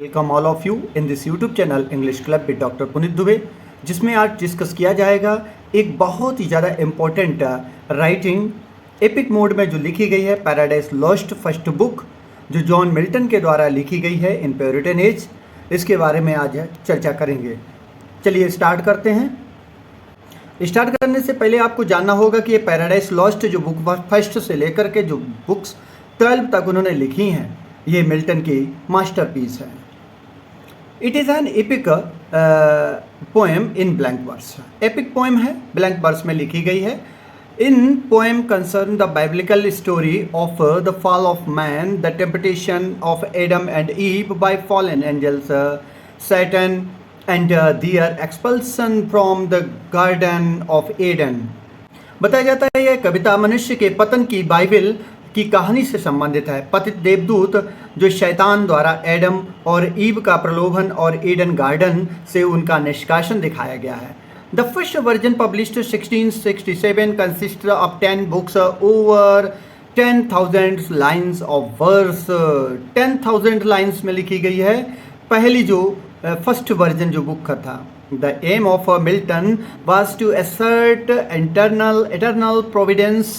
Welcome all of you in this YouTube channel English club with doctor Puneet Dubey, जिसमें आज discuss किया जाएगा एक बहुत ही ज़्यादा इम्पोर्टेंट राइटिंग एपिक मोड में जो लिखी गई है पैराडाइज लॉस्ट फर्स्ट बुक जो जॉन मिल्टन के द्वारा लिखी गई है इन प्यूरिटन एज। इसके बारे में आज चर्चा करेंगे। चलिए स्टार्ट करते हैं। स्टार्ट करने से पहले आपको जानना होगा कि ये पैराडाइज लॉस्ट जो बुक फर्स्ट से लेकर के जो बुक्स 12 तक उन्होंने लिखी हैं, ये मिल्टन की मास्टरपीस है। It is an epic poem in blank verse. Epic poem है, ब्लैंक वर्स में लिखी गई है। In poem concern the biblical story of the fall of man, the temptation of Adam and Eve by fallen angels Satan and their expulsion from the garden of Eden. बताया जाता है यह कविता मनुष्य के पतन की बाइबल की कहानी से संबंधित है। पतित देवदूत जो शैतान द्वारा एडम और ईव का प्रलोभन और ईडन गार्डन से उनका निष्कासन दिखाया गया है। The first version published 1667 consist of 10 books over 10,000 lines of verse. 10,000 lines में लिखी गई है पहली जो फर्स्ट वर्जन जो बुक का था। The aim of Milton was to assert eternal providence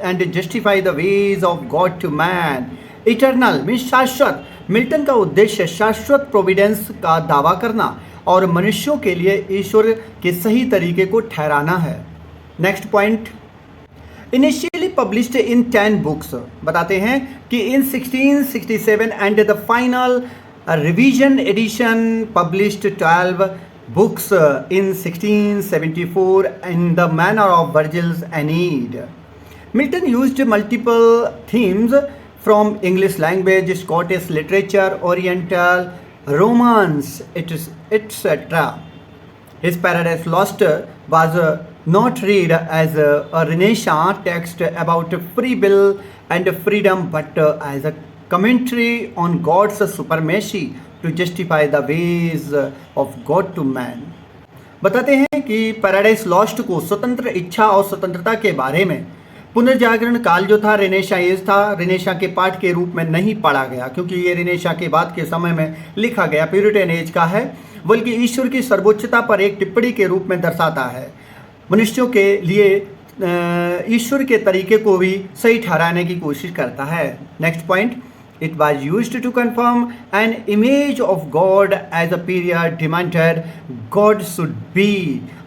and justify the ways of God to man. Eternal means शाश्वत। मिल्टन का उद्देश्य शाश्वत प्रोविडेंस का दावा करना और मनुष्यों के लिए ईश्वर के सही तरीके को ठहराना है। Next point, initially published in 10 books. बताते हैं कि in 1667 and the final revision edition published 12 books in 1674 in the manner of Virgil's Aeneid. Milton used multiple themes from English language, Scottish literature, Oriental, Romance, etc. His Paradise Lost was not read as a Renaissance text about free will and freedom, but as a commentary on God's supremacy to justify the ways of God to man. बताते हैं कि Paradise lost को स्वतंत्र इच्छा और स्वतंत्रता के बारे में पुनर्जागरण काल जो था, रेनेशा एज था, रेनेशा के पाठ के रूप में नहीं पढ़ा गया क्योंकि ये रेनेशा के बाद के समय में लिखा गया प्यूरिटन एज का है, बल्कि ईश्वर की सर्वोच्चता पर एक टिप्पणी के रूप में दर्शाता है। मनुष्यों के लिए ईश्वर के तरीके को भी सही ठहराने की कोशिश करता है। Next point, it was used to confirm an image of God as a period demanded God should be।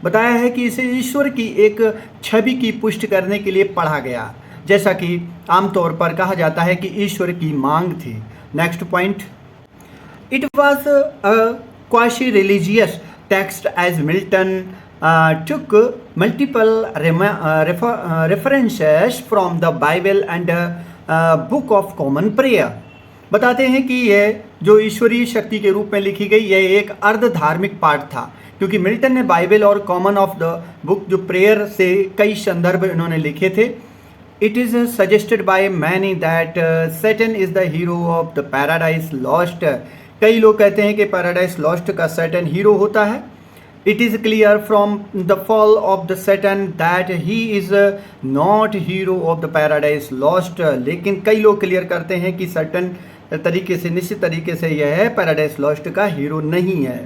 बताया है कि इसे ईश्वर की एक छवि की पुष्टि करने के लिए पढ़ा गया, जैसा कि आमतौर पर कहा जाता है कि ईश्वर की मांग थी। Next point, it was a quasi-religious text as Milton took multiple references from the Bible and book of common prayer. बताते हैं कि यह जो ईश्वरीय शक्ति के रूप में लिखी गई यह एक अर्ध धार्मिक पाठ था, क्योंकि मिल्टन ने बाइबल और कॉमन ऑफ द बुक जो प्रेयर से कई संदर्भ इन्होंने लिखे थे। It is suggested by many that Satan is the hero of the Paradise Lost. कई लोग कहते हैं कि पैराडाइज लॉस्ट का सैटन हीरो होता है। It is clear from the fall of the Satan that he is not hero of the Paradise Lost। लेकिन कई लोग क्लियर करते हैं कि सर्टन तरीके से, निश्चित तरीके से यह पैराडाइज लॉस्ट का हीरो नहीं है।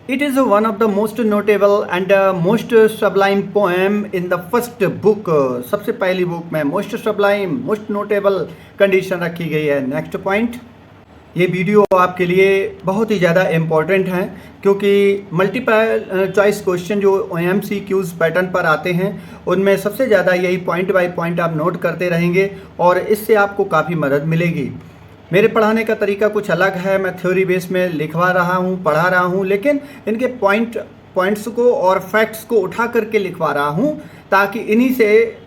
It is one of the most notable and most sublime poem in the first book। सबसे पहली बुक में most sublime, most notable condition रखी गई है। नेक्स्ट पॉइंट, ये वीडियो आपके लिए बहुत ही ज़्यादा इम्पॉर्टेंट है क्योंकि मल्टीपल चॉइस क्वेश्चन जो MCQs पैटर्न पर आते हैं उनमें सबसे ज़्यादा यही पॉइंट बाय पॉइंट आप नोट करते रहेंगे और इससे आपको काफ़ी मदद मिलेगी। मेरे पढ़ाने का तरीका कुछ अलग है, मैं थ्योरी बेस में लिखवा रहा हूँ, पढ़ा रहा हूँ, लेकिन इनके पॉइंट्स को और फैक्ट्स को उठा करके लिखवा रहा हूँ ताकि इन्हीं से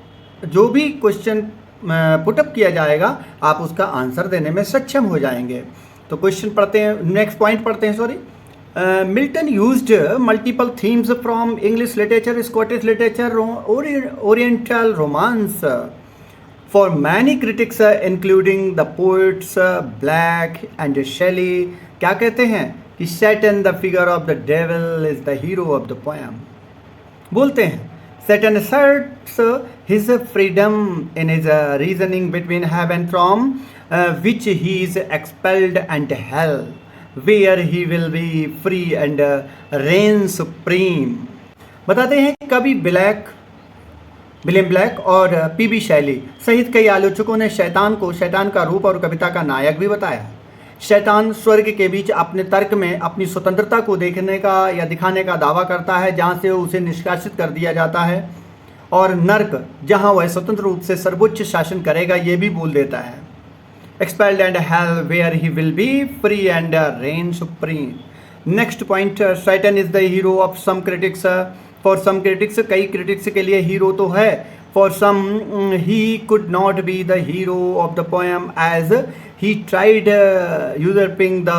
जो भी क्वेश्चन पुटअप किया जाएगा आप उसका आंसर देने में सक्षम हो जाएंगे। तो क्वेश्चन पढ़ते हैं, नेक्स्ट पॉइंट पढ़ते हैं। Sorry, Milton used multiple themes from English literature, Scottish literature, oriental romance for many critics including the poets Blake and Shelley. क्या कहते हैं कि Satan the figure of the devil is the hero of the poem. बोलते हैं Satan asserts his freedom in his reasoning between heaven from which he is expelled and hell, where he will be free and reign supreme. बताते हैं कवि William black और PB Shelley सहित कई आलोचकों ने शैतान को शैतान का रूप और कविता का नायक भी बताया। शैतान स्वर्ग के बीच अपने तर्क में अपनी स्वतंत्रता को देखने का या दिखाने का दावा करता है, जहां से उसे निष्कासित कर दिया जाता है, और नर्क जहां वह स्वतंत्र रूप से सर्वोच्च शासन करेगा, ये भी बोल देता है। Expelled and hell where he will be free and reign supreme. Next point, Satan is the hero of some critics. For some critics, कई क्रिटिक्स के लिए हीरो तो है। For some he could not be the hero of the poem as he tried usurping the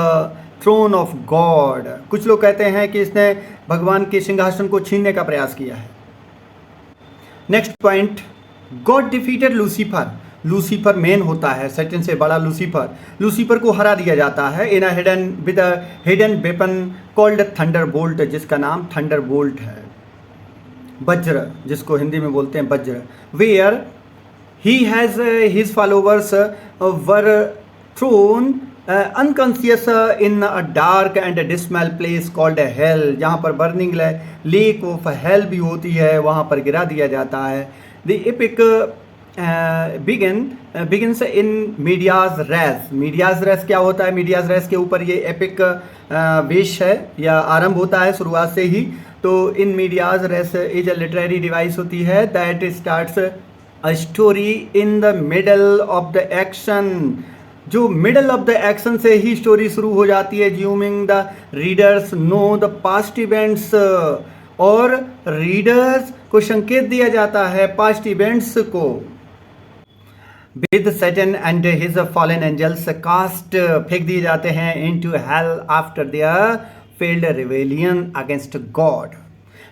throne of God. कुछ लोग कहते हैं कि इसने भगवान के सिंहासन को छीनने का प्रयास किया है। Next point, God defeated Lucifer. Lucifer main होता है, सैटन से बड़ा लूसीफर। लूसीफर को हरा दिया जाता है in with a hidden weapon called thunder bolt, जिसका नाम थंडर बोल्ट है, वज्र, जिसको हिंदी में बोलते हैं वज्र। Where he has his followers were thrown unconscious in a dark and dismal place called hell, जहाँ पर बर्निंग लेक ऑफ हेल भी होती है, वहाँ पर गिरा दिया जाता है। The epic begins in medias res. Medias res क्या होता है? मीडियाज रेस के ऊपर ये एपिक वेश है या आरंभ होता है शुरुआत से ही। तो in medias res is a literary device होती है that starts a story in the middle of the action. जो मिडल ऑफ द एक्शन से ही स्टोरी शुरू हो जाती है, assuming the readers know the past events, और रीडर्स को संकेत दिया जाता है पास्ट इवेंट्स को। With Satan and his fallen angels cast, फेंक दिए जाते हैं into hell after their failed rebellion against God.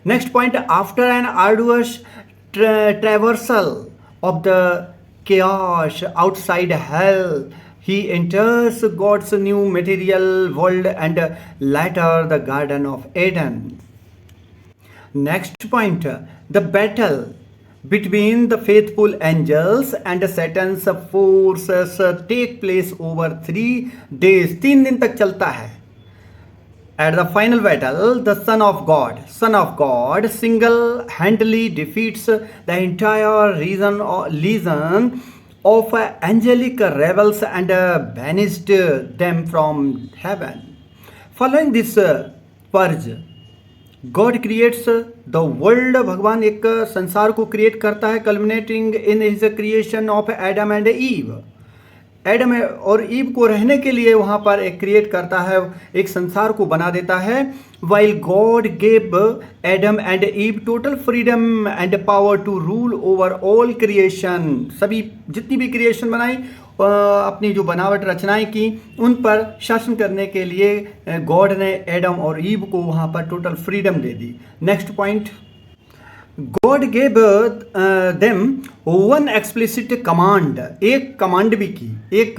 Next point, after an arduous traversal of the chaos outside hell, he enters God's new material world and later the Garden of Eden. Next point, the battle between the faithful angels and Satan's forces take place over 3 days. 3 दिन तक चलता है। At the final battle, the Son of God single-handedly defeats the entire legion of angelic rebels and banished them from heaven. Following this purge, God creates the world. भगवान एक संसार को create करता है, culminating in his creation of Adam and Eve. Adam और ewe को रहने के लिए वहाँ पर एक क्रिएट करता है, एक संसार को बना देता है। While God gave Adam and Eve total freedom and power to rule over all creation. सभी जितनी भी क्रिएशन बनाई, अपनी जो बनावट रचनाएं की, उन पर शासन करने के लिए गॉड ने एडम और ईव को वहाँ पर टोटल फ्रीडम दे दी। Next point, God gave them one explicit command. एक कमांड भी की, एक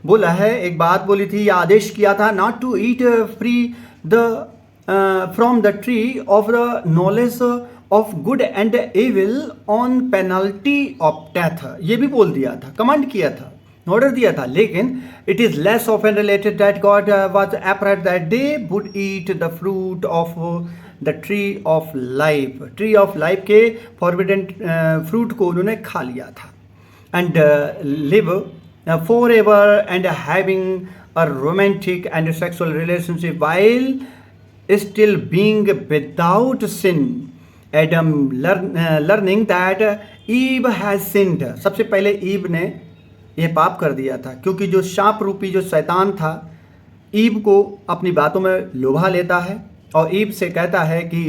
बोला है, एक बात बोली थी या आदेश किया था, not to eat free the from the tree of the knowledge of good and evil on penalty of death. ये भी बोल दिया था, कमांड किया था, ऑर्डर दिया था। लेकिन it is less often related that God was apparent that they would eat the fruit of the tree of life. Tree of life के फॉरबिडन फ्रूट को उन्होंने खा लिया था। And live for ever and having a romantic and sexual relationship while still being without sin. Adam learning that Eve has sinned. सबसे पहले ewe ने यह पाप कर दिया था, क्योंकि जो शाप रूपी जो शैतान था, ईव को अपनी बातों में लोभा लेता है और ईव से कहता है कि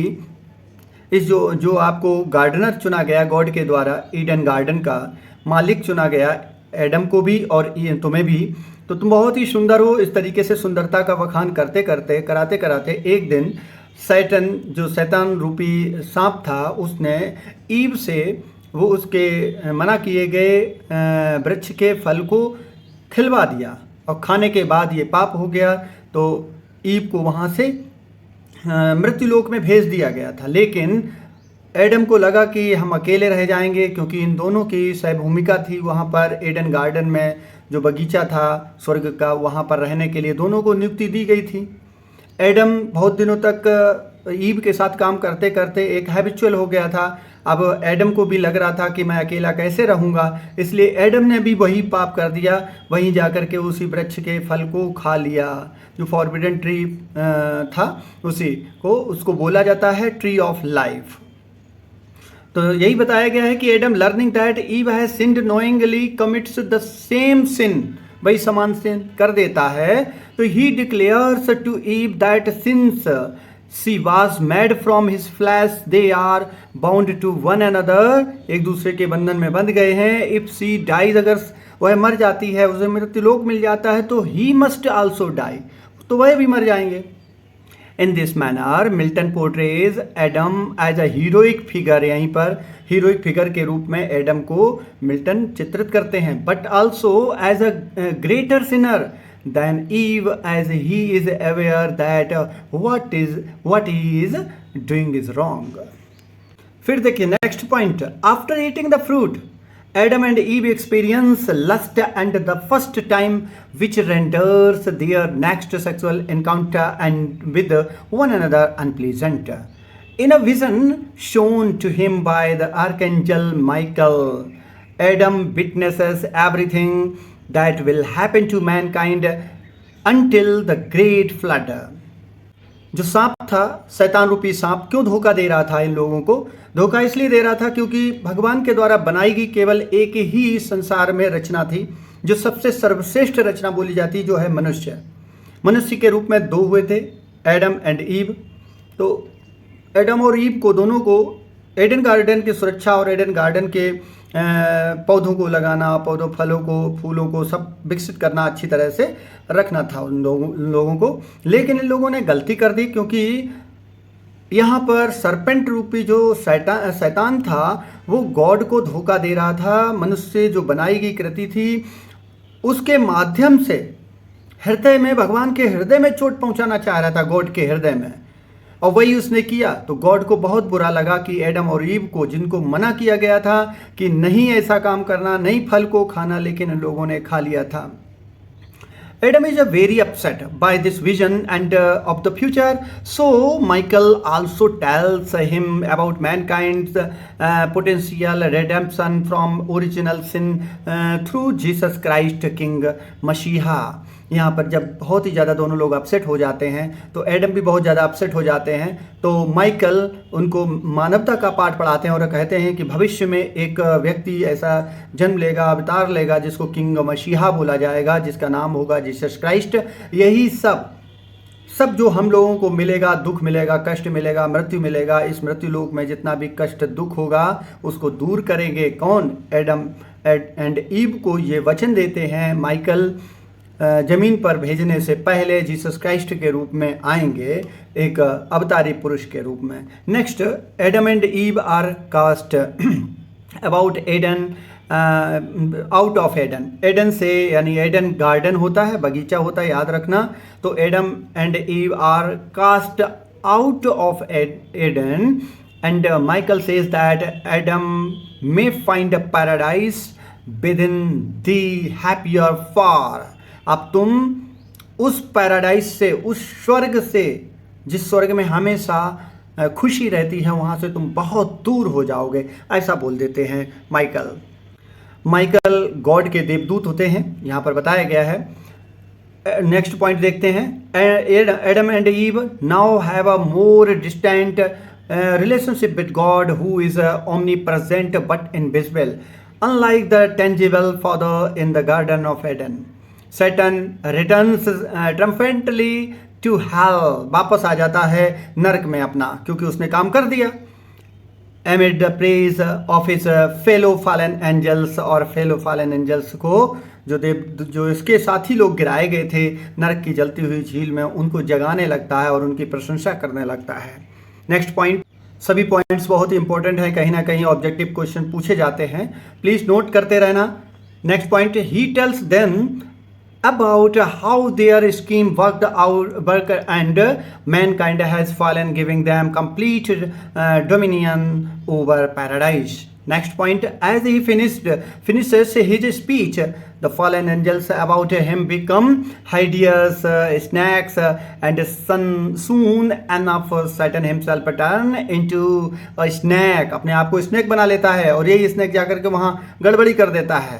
इस जो आपको गार्डनर चुना गया गॉड के द्वारा, ईडन गार्डन का मालिक चुना गया, एडम को भी और तुम्हें भी, तो तुम बहुत ही सुंदर हो। इस तरीके से सुंदरता का वखान करते करते कराते कराते एक दिन सैटन, जो शैतान रूपी सांप था, उसने ईव से वो उसके मना किए गए वृक्ष के फल को खिलवा दिया और खाने के बाद ये पाप हो गया। तो ईव को वहाँ से मृत्युलोक में भेज दिया गया था। लेकिन एडम को लगा कि हम अकेले रह जाएंगे, क्योंकि इन दोनों की सहभूमिका थी वहाँ पर ईडन गार्डन में। जो बगीचा था स्वर्ग का, वहाँ पर रहने के लिए दोनों को नियुक्ति दी गई थी। एडम बहुत दिनों तक ईव के साथ काम करते करते एक हैबिचुअल हो गया था। अब एडम को भी लग रहा था कि मैं अकेला कैसे रहूँगा, इसलिए एडम ने भी वही पाप कर दिया, वहीं जाकर के उसी वृक्ष के फल को खा लिया जो फॉरबिडन ट्री था, उसी को उसको बोला जाता है ट्री ऑफ लाइफ। तो यही बताया गया है कि Adam learning that Eve has sinned knowingly commits the same sin, वही समान सिन कर देता है। तो he declares to Eve that since she was made from his flesh they are bound to one another, एक दूसरे के बंधन में बंध गए हैं। इफ शी डाइज, अगर वह मर जाती है, उसे मृत्युलोक मिल जाता है, तो ही मस्ट आल्सो डाई, तो वह भी मर जाएंगे। In this manner Milton portrays Adam as a heroic figure, यहीं पर हीरोइक फिगर के रूप में एडम को मिल्टन चित्रित करते हैं, but also as a greater sinner than Eve, as he is aware that what he is doing is wrong. फिर देखिए next point, after eating the fruit Adam and Eve experience lust and the first time, which renders their next sexual encounter and with one another unpleasant. In a vision shown to him by the archangel Michael, Adam witnesses everything that will happen to mankind until the great flood. जो सांप था, शैतान रूपी सांप, क्यों धोखा दे रहा था इन लोगों को? धोखा इसलिए दे रहा था क्योंकि भगवान के द्वारा बनाई गई केवल एक ही संसार में रचना थी, जो सबसे सर्वश्रेष्ठ रचना बोली जाती, जो है मनुष्य। मनुष्य के रूप में दो हुए थे, एडम एंड ईव। तो एडम और ईव को दोनों को एडन गार्डन की सुरक्षा और एडन गार्डन के पौधों को लगाना, पौधों फलों को फूलों को सब विकसित करना, अच्छी तरह से रखना था उन लोगों को। लेकिन इन लोगों ने गलती कर दी, क्योंकि यहाँ पर सरपेंट रूपी जो शैतान था वो गॉड को धोखा दे रहा था। मनुष्य जो बनाई गई कृति थी उसके माध्यम से हृदय में, भगवान के हृदय में चोट पहुँचाना चाह रहा था, गॉड के हृदय में, और वही उसने किया। तो गॉड को बहुत बुरा लगा कि एडम और ईव को, जिनको मना किया गया था कि नहीं ऐसा काम करना, नहीं फल को खाना, लेकिन इन लोगों ने खा लिया था। Adam is very upset by this vision and of the future. So Michael also tells him about mankind's potential redemption from original sin through Jesus Christ King Mashiach. यहाँ पर जब बहुत ही ज़्यादा दोनों लोग अपसेट हो जाते हैं, तो एडम भी बहुत ज़्यादा अपसेट हो जाते हैं। तो माइकल उनको मानवता का पाठ पढ़ाते हैं और कहते हैं कि भविष्य में एक व्यक्ति ऐसा जन्म लेगा, अवतार लेगा, जिसको किंग मसीहा बोला जाएगा, जिसका नाम होगा जीसस क्राइस्ट। यही सब जो हम लोगों को मिलेगा, दुख मिलेगा, कष्ट मिलेगा, मृत्यु मिलेगा, इस मृत्यु लोक में जितना भी कष्ट दुख होगा उसको दूर करेंगे कौन? एडम एंड ईव को ये वचन देते हैं। माइकल जमीन पर भेजने से पहले जीसस क्राइस्ट के रूप में आएंगे, एक अवतारी पुरुष के रूप में। Next, Adam and Eve are cast about Eden, out of Eden. Eden से, यानी एडन गार्डन होता है, बगीचा होता है, याद रखना। तो Adam and Eve are cast out of Eden and Michael says that Adam may find a paradise within thee happier far. अब तुम उस पैराडाइज से, उस स्वर्ग से, जिस स्वर्ग में हमेशा खुशी रहती है, वहाँ से तुम बहुत दूर हो जाओगे, ऐसा बोल देते हैं माइकल। माइकल गॉड के देवदूत होते हैं, यहाँ पर बताया गया है। नेक्स्ट पॉइंट देखते हैं। Adam and Eve now have a more distant relationship with God who is omnipresent but invisible, unlike the tangible father in the garden of Eden. Satan returns triumphantly to hell, वापस आ जाता है नरक में अपना, क्योंकि उसने काम कर दिया। Amid the praise of his fellow fallen angels, और फेलो फॉलन एंजल्स को जो इसके साथी लोग गिराए गए थे नरक की जलती हुई झील में, उनको जगाने लगता है और उनकी प्रशंसा करने लगता है। नेक्स्ट पॉइंट, सभी पॉइंट्स बहुत ही इंपॉर्टेंट है, कहीं ना कहीं ऑब्जेक्टिव क्वेश्चन पूछे जाते हैं, प्लीज नोट करते रहना। Next point, he tells them about how their scheme worked and mankind has fallen, giving them complete dominion over paradise. Next point, as he finishes his speech, the fallen angels about him become hideous snakes, and soon enough Satan himself turn into a snake. अपने आप को snake बना लेता है और यही snake जाकर के वहाँ गड़बड़ी कर देता है.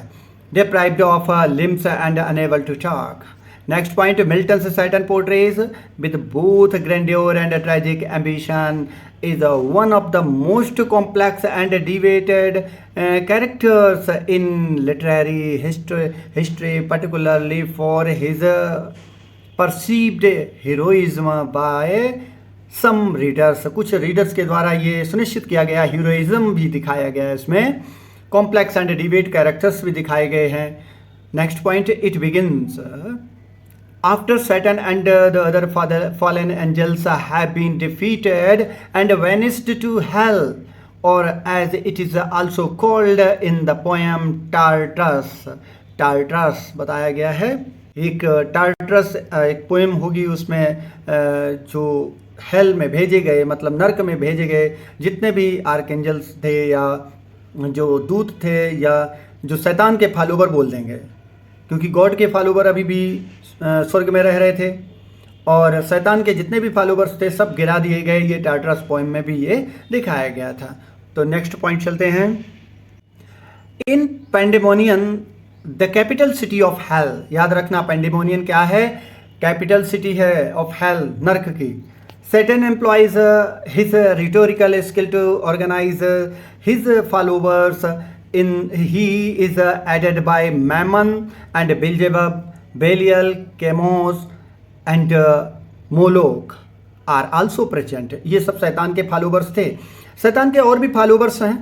Deprived of limbs and unable to talk. Next point, Milton's Satan portrays with both grandeur and tragic ambition is one of the most complex and debated characters in literary history, particularly for his perceived heroism by some readers. कुछ readers के द्वारा ये सुनिश्चित किया गया, heroism भी दिखाया गया है इसमें, कॉम्प्लेक्स एंड डिबेट कैरेक्टर्स भी दिखाए गए हैं. Next point, it begins after Satan and the other fallen angels have been defeated and vanished to hell, or as it is also called in the poem Tartarus. Tartarus बताया गया है. एक Tartarus एक poem होगी, उसमें जो hello में भेजे गए, मतलब नर्क में भेजे गए जितने भी आर्कएंजल्स थे या जो दूत थे या जो शैतान के फॉलोवर बोल देंगे, क्योंकि गॉड के फॉलोवर अभी भी स्वर्ग में रह रहे थे और शैतान के जितने भी फॉलोवर्स थे सब गिरा दिए गए. ये टार्टरस पोएम में भी ये दिखाया गया था. तो नेक्स्ट पॉइंट चलते हैं. In Pandemonium the capital city of hell. याद रखना पैंडेमोनियन क्या है? कैपिटल सिटी है ऑफ हेल, नर्क की. Satan employs his rhetorical skill to organize his followers. He is aided by Mammon and Beelzebub. Belial, Chemos and Moloch are also present. ये सब शैतान के फॉलोवर्स थे. शैतान के और भी फॉलोवर्स हैं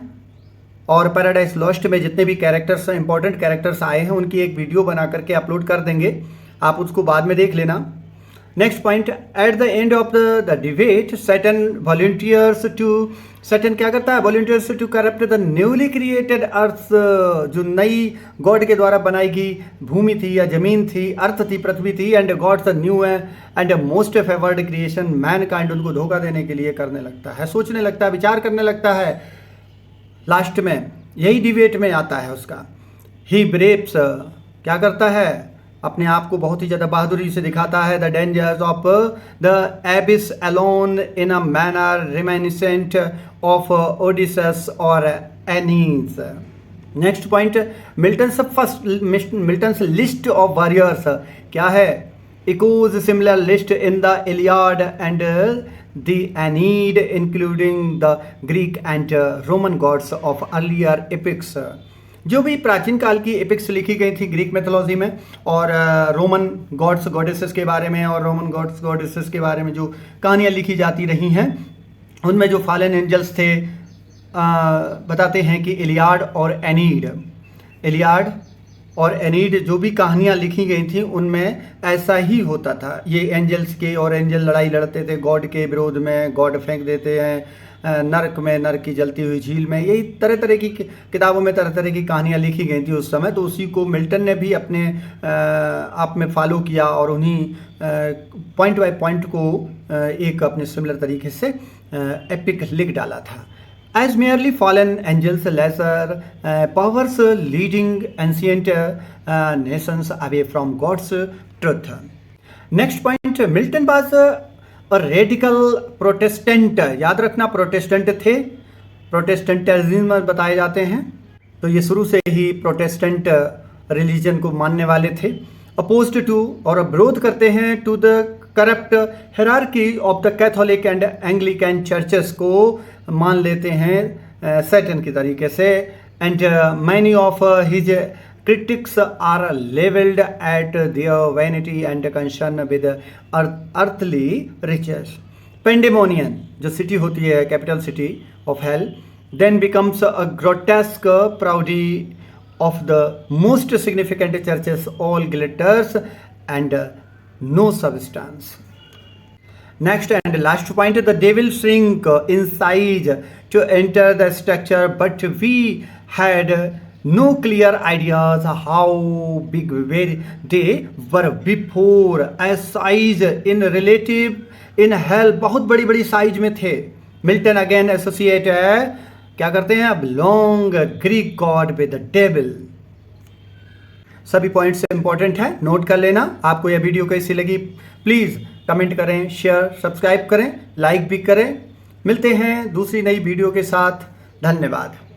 और पैराडाइज लॉस्ट में जितने भी कैरेक्टर्स, इंपॉर्टेंट कैरेक्टर्स आए हैं, उनकी एक वीडियो बना करके अपलोड कर देंगे, आप उसको बाद में देख लेना. Next point, at the end of the debate Satan क्या करता है? Volunteers to corrupt the newly created earth. जो नई गॉड के द्वारा बनाई गई भूमि थी या जमीन थी, अर्थ थी, पृथ्वी थी, and God's new and most favoured creation mankind, उनको धोखा देने के लिए करने लगता है, सोचने लगता है, विचार करने लगता है. लास्ट में यही डिबेट में आता है उसका. ही ब्रेव्स क्या करता है? अपने आप को बहुत ही ज़्यादा बहादुरी से दिखाता है. The dangers of the abyss alone in a manner reminiscent of Odysseus और Aeneas. Next point, Milton's list of warriors क्या है? Echoes similar list in the Iliad and the Aeneid, including the Greek and Roman gods of earlier epics. जो भी प्राचीन काल की epics लिखी गई थी ग्रीक मैथोलॉजी में और रोमन गॉड्स गॉडेसेस के बारे में और रोमन गॉड्स गॉडेसेस के बारे में जो कहानियाँ लिखी जाती रही हैं, उनमें जो फॉलन एंजल्स थे बताते हैं कि इलियाड और एनीड जो भी कहानियाँ लिखी गई थी उनमें ऐसा ही होता था. ये एंजल्स के और एंजल लड़ाई लड़ते थे गॉड के विरोध में, गॉड फेंक देते हैं नर्क में, नर्क की जलती हुई झील में. यही तरह तरह की किताबों में तरह तरह की कहानियाँ लिखी गई थी उस समय. तो उसी को मिल्टन ने भी अपने आप में फॉलो किया और उन्हीं पॉइंट बाय पॉइंट को एक अपने सिमिलर तरीके से एपिक लिख डाला था. As merely fallen angels, lesser powers leading ancient nations away from God's truth. Next point, Milton was a radical Protestant. याद रखना प्रोटेस्टेंट थे, प्रोटेस्टेंटिज्म बताए जाते हैं. तो ये शुरू से ही प्रोटेस्टेंट रिलीजन को मानने वाले थे. अपोज्ड टू और विरोध करते हैं to the corrupt hierarchy of the Catholic and Anglican churches को मान लेते हैं सैटन की तरीके से. And many of his critics are leveled at their vanity and concern with earthly riches. Pandemonium, जो सिटी होती है capital city of hello, then becomes a grotesque parody of the most significant churches, all glitters and no substance. Next and last point, the devil shrink in size to enter the structure, but we had no clear ideas how big they were before. As size in relative in hell बहुत बड़ी बड़ी size में थे. Milton again associate क्या करते हैं अब, long Greek God with the devil. सभी पॉइंट्स इंपॉर्टेंट है, नोट कर लेना। आपको यह वीडियो कैसी लगी प्लीज़ कमेंट करें, शेयर सब्सक्राइब करें, लाइक भी करें। मिलते हैं दूसरी नई वीडियो के साथ। धन्यवाद।